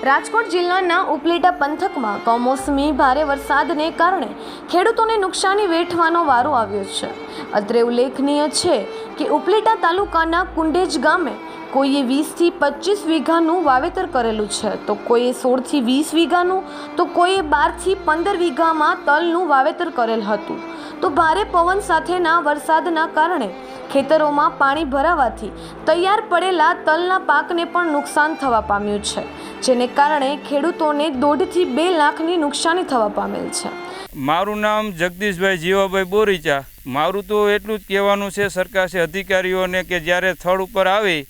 રાજકોટ જિલ્લાના ઉપલેટા પંથકમાં કમોસમી ભારે વરસાદને કારણે ખેડૂતોને નુકસાની વેઠવાનો વારો આવ્યો છે। અત્રે ઉલ્લેખનીય છે કે ઉપલેટા તાલુકાના કુંડેજ ગામે કોઈએ 20 થી 25 વીઘાનું વાવેતર કરેલું છે, તો કોઈએ 16 થી 20 વીઘાનું, તો કોઈએ 12 થી 15 વીઘામાં તલનું વાવેતર કરેલ હતું। તો ભારે પવન સાથેના વરસાદના કારણે ખેતરોમાં પાણી ભરાવાથી તૈયાર પડેલા તલના પાકને પણ નુકસાન થવા પામ્યું છે, જેને કારણે ખેડૂતોને 1.5 થી 2 લાખની નુકસાની થવા પામેલ છે। મારું નામ જગદીશભાઈ જીવાભાઈ બોરીચા। મારું તો એટલું જ કહેવાનું છે સરકારશ્રી અધિકારીઓને કે જ્યારે સ્થળ ઉપર આવી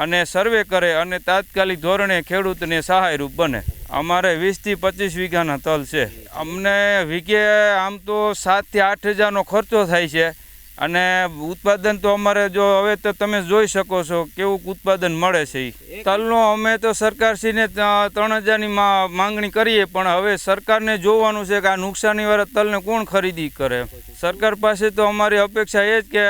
અને સર્વે કરે અને તાત્કાલિક ધોરણે ખેડૂતને સહાયરૂપ બને। અમારે 20 થી 25 વીઘાના તલ છે। અમને વીઘે આમ તો 7 થી 8 હજારનો ખર્ચો થાય છે અને ઉત્પાદન તો અમારે જો હવે તો તમે જોઈ શકો છો કેવું ઉત્પાદન મળે છે। તલનો અમે તો સરકારશ્રીને 3000ની માંગણી કરીએ, પણ હવે સરકારને જોવાનું છે કે આ નુકસાનીવાળા તલને કોણ ખરીદી કરે। સરકાર પાસે તો અમારી અપેક્ષા એ જ કે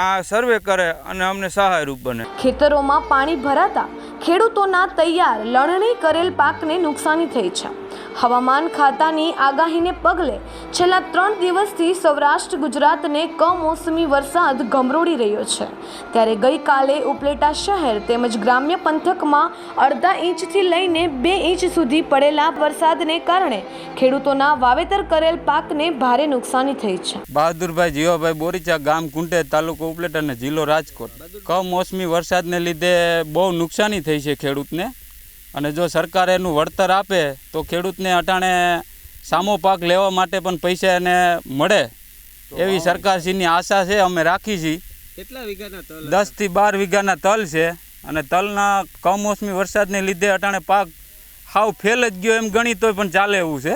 આ સર્વે કરે અને અમને સહાયરૂપ બને। ખેતરોમાં પાણી ભરાતા ખેડૂતોના તૈયાર લણણી કરેલ પાકને નુકસાની થઈ છે। હવામાન ખાતાની આગાહીને પગલે છેલ્લા 3 દિવસથી સૌરાષ્ટ્ર ગુજરાતને કમોસમી વરસાદ ગમરોડી રહ્યો છે, ત્યારે ગઈકાલે ઉપલેટા શહેર તેમજ ગ્રામ્ય પંથકમાં અડધા ઇંચથી લઈને 2 ઇંચ સુધી પડેલા વરસાદને કારણે ખેડૂતોના વાવેતર કરેલ પાકને ભારે નુકસાની થઈ છે। બહાદુરભાઈ જીવાભાઈ બોરીચા, ગામ કુંટેજ, તાલુકો ઉપલેટા અને જિલ્લો રાજકોટ। કમોસમી વરસાદને લીધે બહુ નુકસાની થઈ છે ખેડૂતને, અને જો સરકાર એનું વળતર આપે તો ખેડૂતને અટાણે સામો પાક લેવા માટે પણ પૈસા એને મળે એવી સરકારશ્રીની આશા છે, અમે રાખી છીએ। કેટલા વીઘાના તલ? 10 થી 12 વીઘાના તલ છે, અને તલના કમોસમી વરસાદને લીધે અટાણે પાક હાવ ફેલ જ ગયો એમ ગણી તોય પણ ચાલે એવું છે।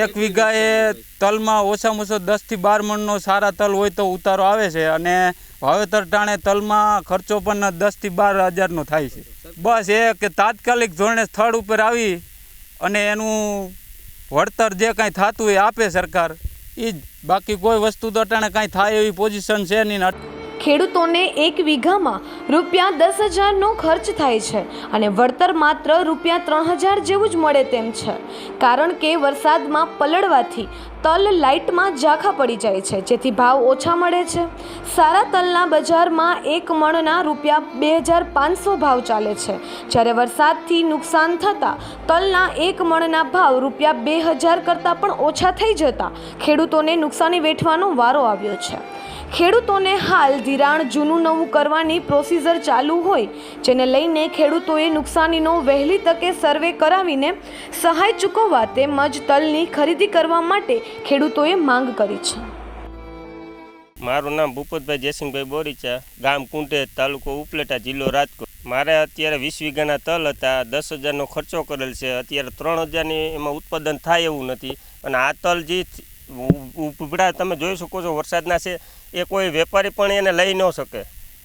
1 વીઘાએ તલમાં ઓછામાં ઓછો 10 થી 12 મણનો સારા તલ હોય તો ઉતારો આવે છે, અને વાવેતર ટાણે તલમાં ખર્ચો પણ 10 થી 12 હજારનો થાય છે। બસ એ કે તાત્કાલિક ધોરણે સ્થળ ઉપર આવી અને એનું વળતર જે કાંઈ થતું હોય આપે સરકાર, એ જ। બાકી કોઈ વસ્તુ તો અટાણે કાંઈ થાય એવી પોઝિશન છે નહીં। ખેડૂતોને 1 વીઘામાં રૂપિયા 10,000નો ખર્ચ થાય છે અને વળતર માત્ર રૂપિયા 3,000 જેવું જ મળે તેમ છે, કારણ કે વરસાદમાં પલળવાથી તલ લાઇટમાં ઝાંખા પડી જાય છે, જેથી ભાવ ઓછા મળે છે। સારા તલના બજારમાં 1 મણના રૂપિયા 2,500 ભાવ ચાલે છે, જ્યારે વરસાદથી નુકસાન થતાં તલના 1 મણના ભાવ રૂપિયા 2,000 કરતાં પણ ઓછા થઈ જતાં ખેડૂતોને નુકસાની વેઠવાનો વારો આવ્યો છે। ખેડૂતોને હાલ ધિરાણ જૂનું નવું કરવાની પ્રોસિજર ચાલુ હોય, જેને લઈને ખેડૂતોએ નુકસાનીનો વહેલી તકે સર્વે કરાવીને સહાય ચૂકવવા તેમજ તલની ખરીદી કરવા માટે ખેડૂતોએ માંગ કરી છે। મારું નામ ભૂપતભાઈ જયસિંહભાઈ બોરીચા, ગામ કુંટેજ, તાલુકો ઉપલેટા, જિલ્લો રાજકોટ। મારે અત્યારે 20 વીઘાના તલ હતા, 10,000નો ખર્ચો કરેલ છે। અત્યારે 3,000ની એમાં ઉત્પાદન થાય એવું નથી, અને આ તલ જે ઉભડા તમે જોઈ શકો છો વરસાદના છે, એ કોઈ વેપારી પણ એને લઈ ન શકે।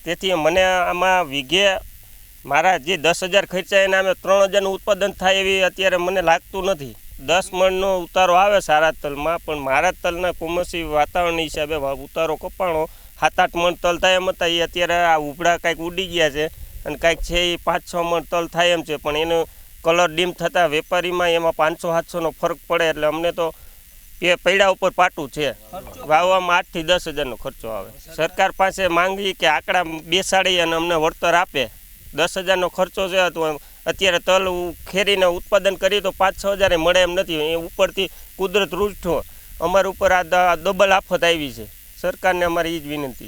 તેથી મને આમાં વીઘે મારા જે 10,000 ખર્ચા એને અમે 3,000નું ઉત્પાદન થાય એવી અત્યારે મને લાગતું નથી। 10 મણનો ઉતારો આવે સારા તલમાં, પણ મારા તલના કમોસમી વાતાવરણ હિસાબે ઉતારો કપાણો 7-8 મણ તલ થાય એમ હતા, એ અત્યારે આ ઉભડા કાંઈક ઉડી ગયા છે, અને કાંઈક છે એ 5-6 મણ તલ થાય એમ છે, પણ એનો કલર ડીમ થતાં વેપારીમાં એમાં 500-700નો ફરક પડે, એટલે અમને તો એ પૈડા ઉપર પાટું છે। વાવવામાં 8 થી 10,000નો ખર્ચો આવે। સરકાર પાસે માંગી કે આંકડા બેસાડી અને અમને વળતર આપે। 10,000નો ખર્ચો છે તો અત્યારે તલ ખેરીને ઉત્પાદન કરીએ તો 5-6 હજારે મળે એમ નથી। એ ઉપરથી કુદરત રૂઠો અમારા ઉપર આ ડબલ આફત આવી છે। સરકારને અમારી એ જ વિનંતી।